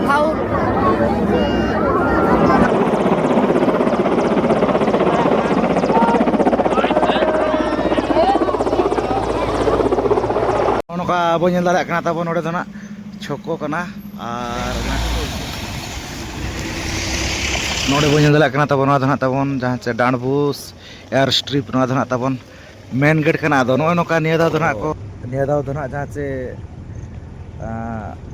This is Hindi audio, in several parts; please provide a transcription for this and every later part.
Paul. Noka abo nyel dadak kana tabon node dona choko kana ar node bo nyel dadak kana tabon node dona tabon jahan che Danbus air strip node dona tabon main gate kana ado noka niya daw dona ko niya daw dona jahan che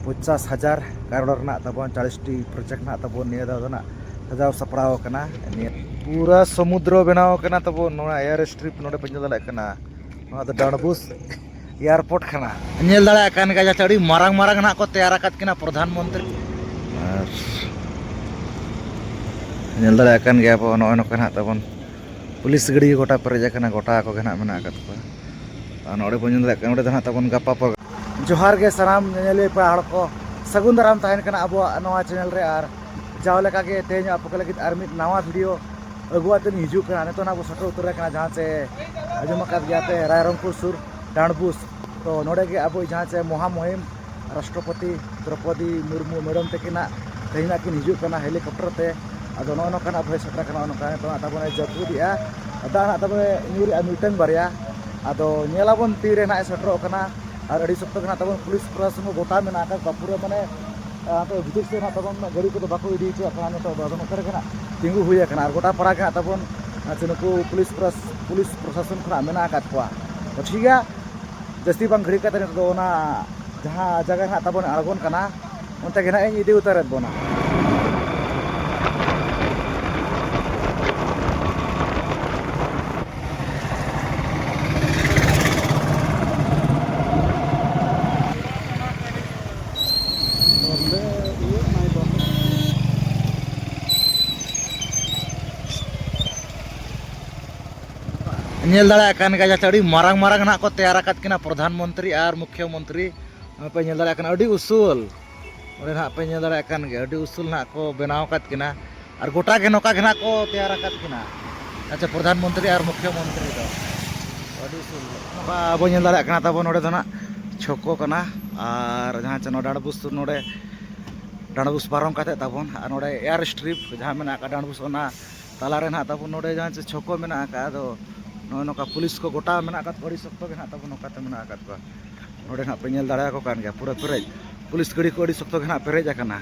50,000 karoor na tabon 40 project na tabon niya daw dona sajaw saprao kana pura samudra benaw kana tabon nona air strip node bo nyel dadak kana nona Danbus airport खाना नेल दाड़ा कान का जाचड़ी मारंग मारंग ना को तैयार आकत किना प्रधानमंत्री नेल दाड़ा कान गया पो नय नक ना तबन पुलिस गड़ी गोटा परेज kana गोटा को गना मेना आकत को नोडे बो नेल दाड़ा नोडे दना तबन गप्पा पर जोहार गे सनाम नेले पहाड़ को सगुन दाराम तहन kana abo नवा चैनल रे आर जावले का के तेज आप को लगित आर मिट नवा वीडियो अगुआतन हिजू kana नेतो ना बो सटो उतर kana जहां से अजम का गयाते रायरंगपुर सुर डांडबुस तो नोड़े के अब जहाँ से महामहिम राष्ट्रपति द्रौपदी मुर्मू मैडम तकिना तेना किन हिजुकना हेलीकॉप्टर ते अदो नो नोकना भय सटरा कना नोका तो तबने जपुदिया अदा तबने न्यूरी मिटन बारिया अदो नेलाबन तीरे ना सटरो कना और अड़ी सप्त कना तबन पुलिस प्रशासन गोटा मेना का पूरा माने तो विदेश से ना तबन गाड़ी को बाको इदी च कना तो अदो नोकर कना तिंगु हुया कना गोटा पड़ा कना तबन चनुको पुलिस प्रशासन खना मेना का कोआ तो ठीक है जस्ती बंग घड़ी कते तो ना जहां जगह ना तबन आगोन कना उनते गेना इदी उतारत बोना नेल दाड़ा कान का जाचड़ी मारंग मारंग ना को तैयार आकत किना प्रधानमंत्री और मुख्यमंत्री पे नेल दाड़ा कान अड़ी उसूल ओरे ना पे नेल दाड़ा कान गे अड़ी उसूल ना को बनाव आकत किना और गोटा के नोका ना को तैयार आकत किना अच्छा प्रधानमंत्री और मुख्यमंत्री दो अड़ी उसूल नोका अब नेल दाड़ा कान तबो नोडे दना छको कना और जहां च नोडे डांडबुस पारम काते तबन और नोडे एयर स्ट्रिप जहां मेना का डांडबुस ओना ताला रे ना तबन नोडे जहां च छको मेना का दो नोका पुलिस को गोटा मेना आकत बड़ी सख्तो के ना तब नोकाते मेना आकत को नोडे ना पे नेल दाड़ा को कान गया पूरा पेरेज पुलिस गड़ी को बड़ी सख्तो के ना पेरेज आकना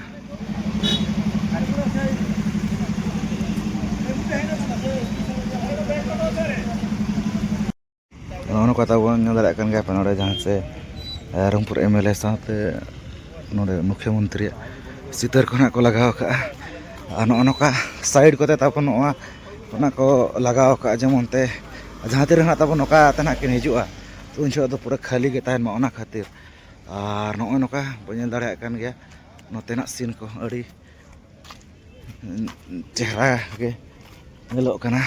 नोका तब नेल दाड़ा कान गया पे नोडे जहां से रंगपुर एमएलए साथे नोडे मुख्यमंत्री सितर को ना को लगाव का नोका साइड कोते तब ओना को लगाव का जेमनते जहाँ तीर तब नौका तना किन हिजुआ तो उन तो पूरा खाली के तहन मा खातिर और नॉय नौका बनेल दाड़ा कान गया नोतेना सीन को अड़ी चेहरा के नेलो कना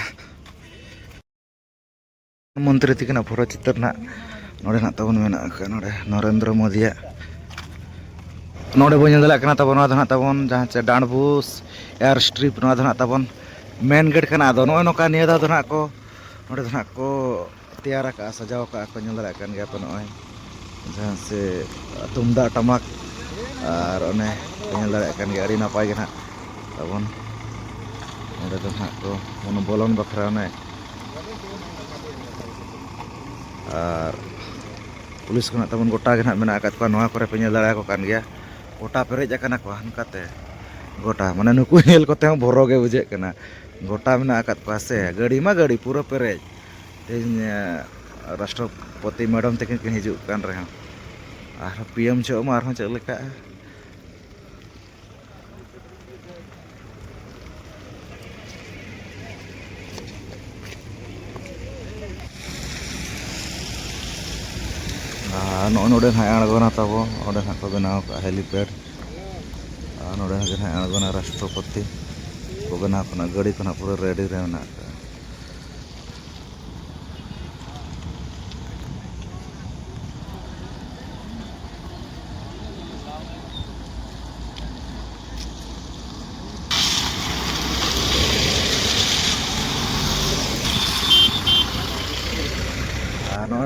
मंत्री तिकना फोटो चित्र ना नोडे ना तबन मेना का नोडे नरेंद्र मोदी नोडे बनेल दाड़ा कना तबन ना तबन जहाँ से डांडबुस एयर स्ट्रिप ना तबन मेन गेट कना दो नॉय नौका निया दा ना को नोडे दना को तैयार का सजाव का को नेल दाड़ा कान गया पे नॉय जहां से तुमदा टमाक और ओने नेल दाड़ा कान गया अड़ी नापाय गना तबन नोडे दना को मन बोलन बखरा ने और पुलिस को तबन गोटा के मेना आकत को नोआ करे पे नेल दाड़ा को कान गया गोटा पेरेज आकना को हनकाते गोटा माने नुकु नेल कोते भरो गे बुझे कना गोटा मेना आकत को से गाड़ी मा गाड़ी पूरा पेरेज राष्ट्रपति मैडम तकिन किन हिजु कान रहे और पीएम चो मा आर चल लेका नोडे ना आड़गोना तबो ओडे ना को बनाव का हेलीपैड नोडे ना आड़गोना राष्ट्रपति को बनाव कना गाड़ी कना पूरा रेडी रे ना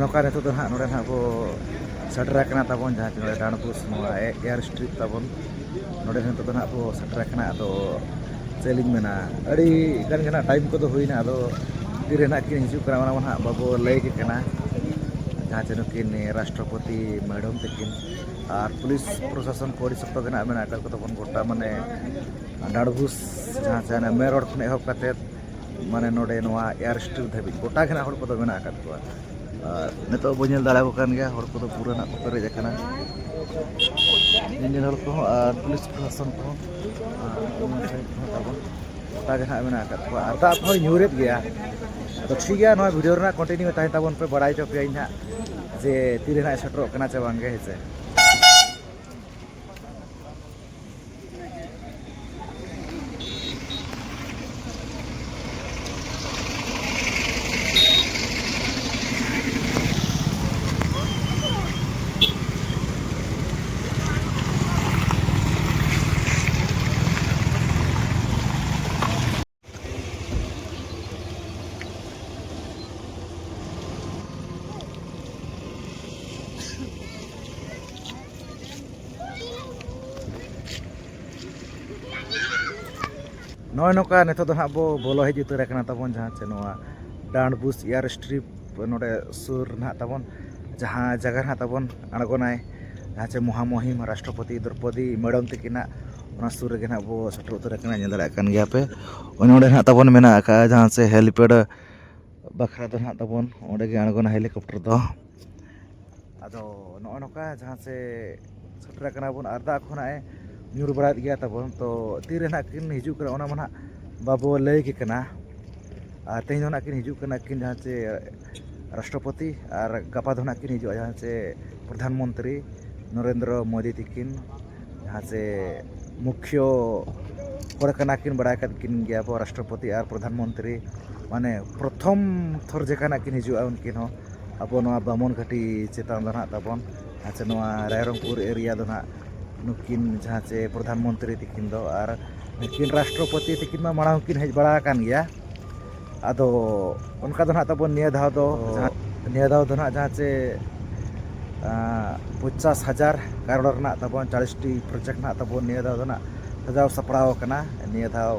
नोका नितो तो हाँ नोडे ना बो सेटर कना ताबन जहाँ नोडे डांडबुस नोआ एयर स्ट्रिप ताबन नोडे नितो दो नाबो सेटर कना अदो चेलिंग मेना अड़ी गान गना टाइम को हुईना अदो तीरे ना किन हिजू कना ओना मा बाबो लय के कना जहाँ नुकिन राष्ट्रपति मैडम तकिन और पुलिस प्रशासन को सख्त गना मेना को तबन गोटा माने डांडबुस जहाँ से मे रोड खन एहब कते माने नोडे नोआ एयर स्ट्रिप धाबी गोटा गना हड़ को मेना आकात को नितो बनेल दाड़ा को कान गया हड़ को पूरा ना पेरेज कना इंजन हड़ को और पुलिस प्रशासन को तबन गोटा गना मेना आकात को आर दा को न्यूरेत गया तो ठीक है नोआ वीडियो रे कंटिन्यू ताहे तबन पे बड़ाई चो पे इना जे तीरे ना सेटरो कना चे बांगे हेसे नॉय नौका नितो दो बो बोलो हज उतर तबन जहाँ से डांडबुस एयर स्ट्रिप नोडे सुर ना तबन जहाँ जगह ना तबन अड़गोनाय जहाँ से महामहिम राष्ट्रपति द्रौपदी मैडम तकिना सुर गे बो सेटर उतर नेल दाड़ा गया पे नोडे ना तबन मेना जहाँ से हेलीपैड बखरा दो ना तबन ओंडे अड़गोना हेलीकॉप्टर दो अदो नॉय नौका जहाँ से सेटर बन आर दा खनाए ᱧᱩᱨ ᱵᱟᱲᱟᱭᱮᱫ ᱜᱮᱭᱟ ᱛᱟᱵᱚᱱ ᱛᱚ ᱛᱤᱨᱮ ᱱᱟᱜ ᱠᱤᱱ ᱦᱤᱡᱩᱜ ᱠᱟᱱᱟ ᱚᱱᱟ ᱢᱟ ᱱᱟᱜ ᱵᱟᱵᱚ ᱞᱟᱹᱭ ᱜᱮ ᱠᱟᱱᱟ ᱟᱨ ᱛᱮᱦᱮᱧ ᱫᱚ ᱱᱟᱜ ᱠᱤᱱ ᱦᱤᱡᱩᱜ ᱠᱟᱱᱟ ᱠᱤᱱ ᱡᱟᱦᱟᱸ ᱪᱮ ᱨᱟᱥᱴᱨᱚᱯᱚᱛᱤ ᱟᱨ ᱜᱟᱯᱟ ᱫᱚ ᱱᱟᱜ ᱠᱤᱱ ᱦᱤᱡᱩᱜᱼᱟ ᱡᱟᱦᱟᱸ ᱪᱮ ᱯᱨᱚᱫᱷᱟᱱ ᱢᱚᱱᱛᱨᱤ नरेंद्र मोदी तकिन जहाँ से मुख्य कोड़े कना किन बड़ा किन गया बो राष्ट्रपति और प्रधानमंत्री माने प्रथम थर जेकाना किन हिजुआ उनकिन हो अब बामन घाटी चेतान दो ना तबन जहाँ से रायरंगपुर एरिया दो ना नुकिन जहाँ से प्रधानमंत्री तकिन दो और नुकिन राष्ट्रपति तकिन मा माड़ा किन हज बड़ा कान गया आदो उनका दो ना तबन निया धाव दो ना जहाँ से 50,000 करोड़ ना तबन 40टी प्रोजेक्ट ना तबन निया धाव दो ना सजाव सपड़ाव कना निया धाव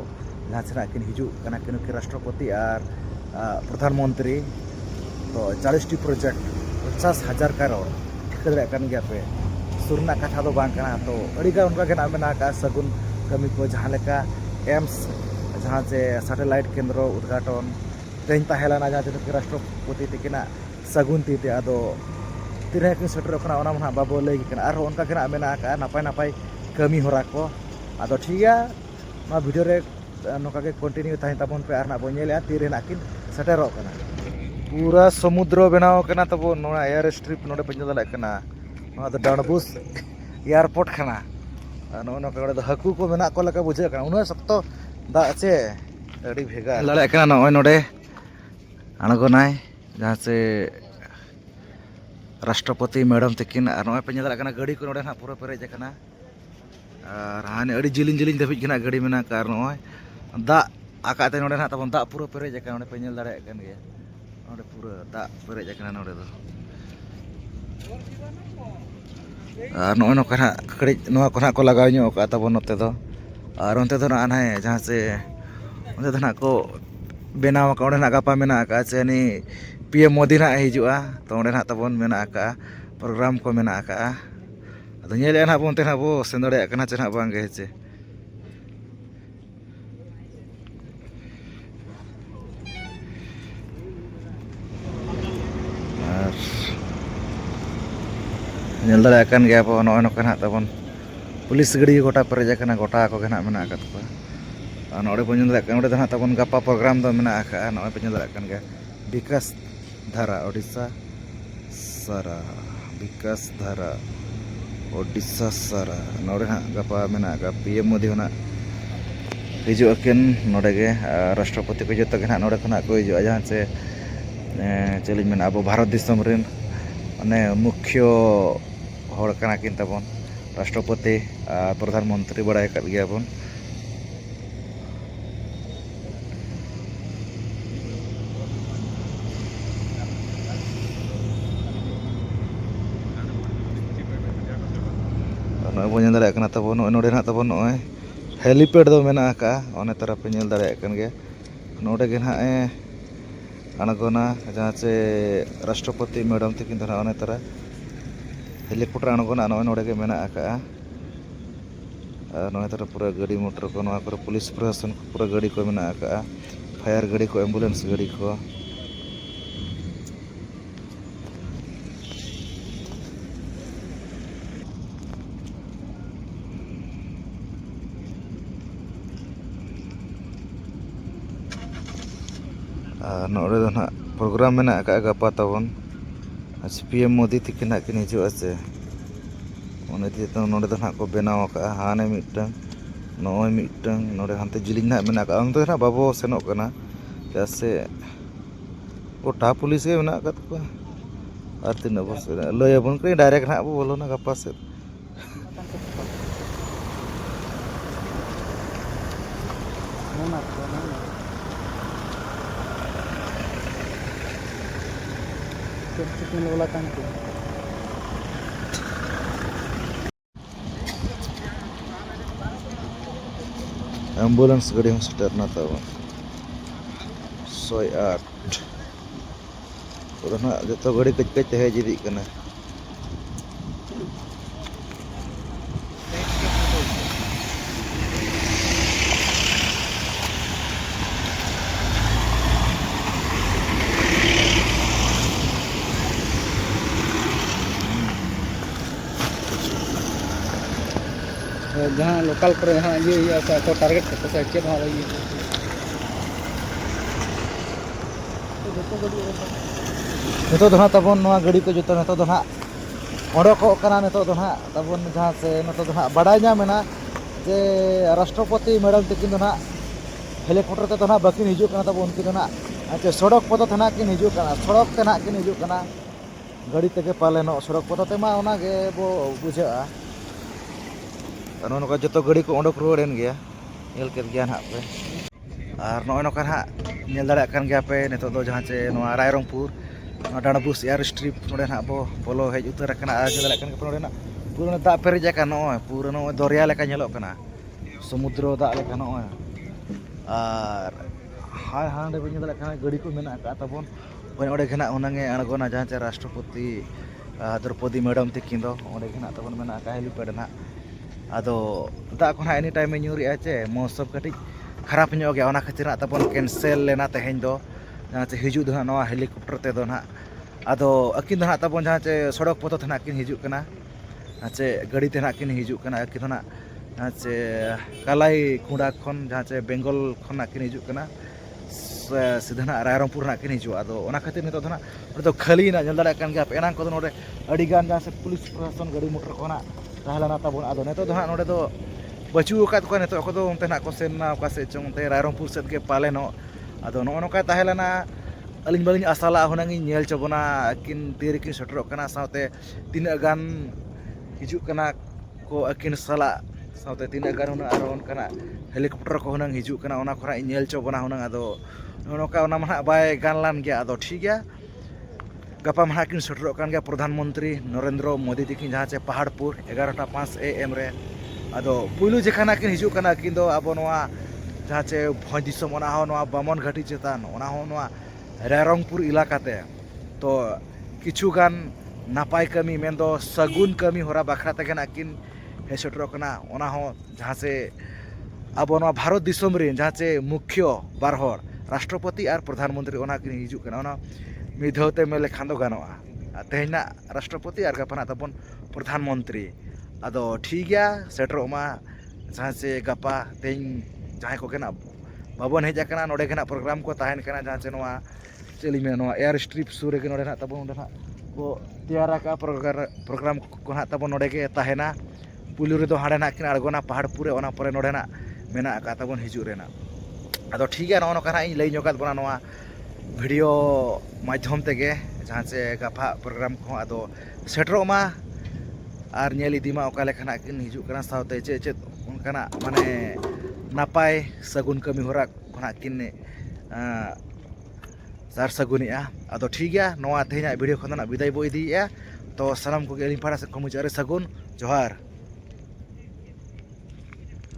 जहाँ से किन हिजू कना किन राष्ट्रपति और प्रधानमंत्री तो 40टी प्रोजेक्ट 50,000 करोड़ ठिका कान गया पे सुरना कथा दो बांग कना तो अड़ीगा उनका के नाम मेना का सगुन कमी को जहाँ लेका एम्स जहाँ से सैटेलाइट केंद्र उद्घाटन तेज तहेलाना जहाँ से राष्ट्रपति तकिना सगुन तीते आदो तीरे किन सेटर कना ओना मा बाबो लय कना और उनका के नाम मेना का नापाय नापाय कमी होरा को आदो ठीक है ना वीडियो रे नोका के कंटिन्यू ताहे तबन पे आर ना बो नेले तीरे ना किन सेटरो कना पूरा समुद्र बनाव कना तबो नोना एयर स्ट्रिप नोडे पंजा दला कना डांडबुस एयरपोर्ट खाना नोका हाकू को मेना को लका बुझे उन सख्त दा चे अड़ी भेगा लड़े नॉय नोडे अड़गोनाय जहाँ से राष्ट्रपति मैडम तकिन और नॉय पे दला गाड़ी को नोडे ना पूरा पेरेज और हाने अड़ी जिलिंग जिलिंग धाबी गाड़ी मेना और नॉय दा आकाते नोडे ना तबन दा पूरा पेरेज नोडे पे दाड़ा गया नोडे पूरा दा पेरेज नोडे दो और नॉय नौका कड़ी को ना को लगाव का तबन नोते दो और उनते दो ना है जहाँ से उनते दो ना को बनाव का ना गापा मेना का से पीएम मोदी ना हिजुआ तो ना तबन मेना का प्रोग्राम को मेना का अदो नेले ना बोनते ना बो सेंदड़े कना चे ना बांगे हेचे नेल दाड़ा गया बो नॉय नौका तबन पुलिस गाड़ी गोटा पेरेज गोटा को मेना को नोड़े बन दाड़ा तबन गापा प्रोग्राम दो मेना नॉय बन दाड़ा गया विकास धारा ओडिशा सारा विकास धारा ओडिशा सारा नोड़े गापा मेना पीएम मोदी होना हिजुआ किन नोड़े गे राष्ट्रपति को जो नोड़े खना को हिजुआ जहाँ से चलिए मेना अब भारत दिसम रेन माने मुख्य हड़ कना किन तबन राष्ट्रपति प्रधानमंत्री बड़ा गया बन ᱵᱚᱱ ᱧᱮᱞ ᱫᱟᱲᱮᱭᱟᱜ ᱠᱟᱱᱟ ᱛᱟᱵᱚᱱ ᱱᱚᱰᱮ ᱱᱟᱜ ᱛᱟᱵᱚᱱ ᱱᱚᱜᱼᱚᱭ ᱦᱮᱞᱤᱯᱮᱰ ᱫᱚ ᱢᱮᱱᱟᱜ ᱟᱠᱟᱜᱼᱟ ᱚᱱᱮ ᱛᱟᱨᱟ ᱯᱮ ᱧᱮᱞ ᱫᱟᱲᱮᱭᱟᱜ ᱠᱟᱱ ᱜᱮᱭᱟ ᱱᱚᱰᱮ ᱜᱮ ᱱᱟᱦᱟᱜ aᱬgona ᱡᱟᱦᱟᱸ ᱪᱮ ᱨᱟᱥᱴᱨᱚᱯᱚᱛᱤ ᱢᱮᱰᱟᱢ ᱛᱟᱹᱠᱤᱱ ᱫᱚ ᱱᱟᱦᱟᱜ ᱚᱱᱮ ᱛᱟᱨᱟ हेलीकॉप्टर aᱬgona नॉय नोडे के मेना आका नॉय तरह पूरा गाड़ी मोटर को नॉय कर पुलिस प्रशासन को पूरा गाड़ी को मेना आका फायर गाड़ी को एम्बुलेंस गाड़ी को नोडे दो ना प्रोग्राम मेना आका गपा तबन पीएम मोदी तकिन किन हिजुआ से उन्हें तो नोडे दो ना को बनाव आका हाने मिटन नॉय मिटन नोडे हानते जिलिंग ना मेना आका अंग तो ना बाबो सेनोक कना जैसे गोटा पुलिस के मेना आका तो और तीन बस लय बन के डायरेक्ट ना बो बोलो ना गपा से एम्बुलेंस गाड़ी हॉस्पिटल ना तब 108 और ना जो गाड़ी कच कच हेज इदी कना जहाँ लोकल पर जहाँ ये तो टारगेट करते हैं चेक वहाँ ये नितो दो ना तबन नवा गाड़ी को जो नितो दो ना ओडको कना नितो दो ना तबन जहाँ से नितो दो ना बड़ा मेना जे राष्ट्रपति मैडम तकिन दो ना हेलीकॉप्टर ते दो ना बाकिन हिजू कना तब उनकी दो ना अच्छा सड़क पद थे किन हिजू कना सड़क ते ना किन हिजू कना गाड़ी तेगे पाले नो सड़क पद ते मा ओना गे बो बुझा नौका जो गाड़ी को ओडक रुआड़ेन गया नेल के गया ना पे और नौका ना नेल दाड़ा कान गया पे नितो दो जहाँ चे नवा रायरंगपुर डांडबुस एयर स्ट्रिप नोडे ना बो बोलो हेज उतर कना आज दाड़ा कान के नोडे ना पूरा दा पेरेज का नॉय पूरा नो दरिया लेका नेलो कना समुद्र दा लेका नॉय और हाय हांडे बे दाड़ा कान गाड़ी को मेना का तबन ओडे घना ओनांगे aᱬgona जहाँ चे राष्ट्रपति द्रौपदी मैडम तकिन दो ओडे घना तबन मेना का हेलीपैड ना आदो दा को एनी टाइम ᱧᱩᱨᱤ ᱟᱪᱮ मौसम कटिज खराब ᱧᱚᱜ गया खातिर तबन कैंसिल लेना तेहें दो जहाँ से हिजू दो ना हेलीकॉप्टर ते दो ना आदो अकिन दो ना तबन जहाँ से सड़क पथ थे किन हिजू कना चे गाड़ी ते ना किन हिजू कना अकिन ना जहाँ से कालाई कुंडा खन जहाँ से बेंगल खन ना किन हिजू कना सीधा ना रायरंगपुर ना किन हिजू आदो खातिर नितो ना तो खाली ना जल दाड़ा कान गया एनांग को नोडे अड़ी गान जहाँ से पुलिस प्रशासन गाड़ी मोटर को ना ताहलाना तबन आदो नेतो दो नोडे दो बचू अकात को नेतो को दो उनते ना को सेन ना का से चंग ते रायरंगपुर सेद के पाले नो आदो नो नोका ताहलाना अलिंग बालिंग आसाला हुनांगी नेल चबना किन तीर किन सटरो कना साथे तीन गान हिजू कना को अकिन साला साथे तीन गान उना आरोन कना हेलीकॉप्टर को हुनांग हिजू कना ओना खरा नेल चबना हुनांग आदो नोका ओना मा बाय गान लान गया आदो ठीक गया गपा मा किन सटरो कान गया प्रधानमंत्री नरेंद्र मोदी तकिन जहाँ से पहाड़पुर 11:05 AM रे आदो पुलु जेखाना किन हिजू कना किन दो अब नवा जहाँ से भोज दिसम ओना हो नवा बामन घाटी चेतान ओना हो नवा रायरंगपुर इलाकाते तो किछु गान नापाय कमी मेन दो सगुन कमी होरा बखरा तके ना किन हे सटरो कना ओना हो जहाँ से अब नवा भारत दिसम रे जहाँ से मुख्य बारहर राष्ट्रपति और प्रधानमंत्री ओना किन हिजू कना ओना मिधौते मेले खानो गानोआ तेहना राष्ट्रपति और गपना तबन प्रधानमंत्री आदो ठीक गया सेटरो मा जहाँ से गपा तेन जहाँ को केना बाबन हेज कना नोडे केना प्रोग्राम को ताहेन कना जहाँ से नवा चली में नवा एयर स्ट्रिप सुरे के नोडे ना तबन नोडे ना को तैयारा का प्रोग्राम को ना तबन नोडे के ताहेना पुलु रे दो हाडे ना किन aᱬgona पहाड़पुर ओना परे नोडे ना मेना का तबन हिजू रेना आदो ठीक गया नो कना इन लई जोकात बना नवा वीडियो माध्यम तेगे जहाँ से गपा प्रोग्राम को आदो सेटरो मा और नेल इदीमा ओका लेखना किन हिजू कना सावते चे चे उनकना माने नापाय सगुन कमी होरा खना किन सार सगुनिया आदो ठीक गया नवा तेहना वीडियो खना विदाय बो इदीया तो सलाम को गेलिं पाड़ा से कमुचारे सगुन जोहार।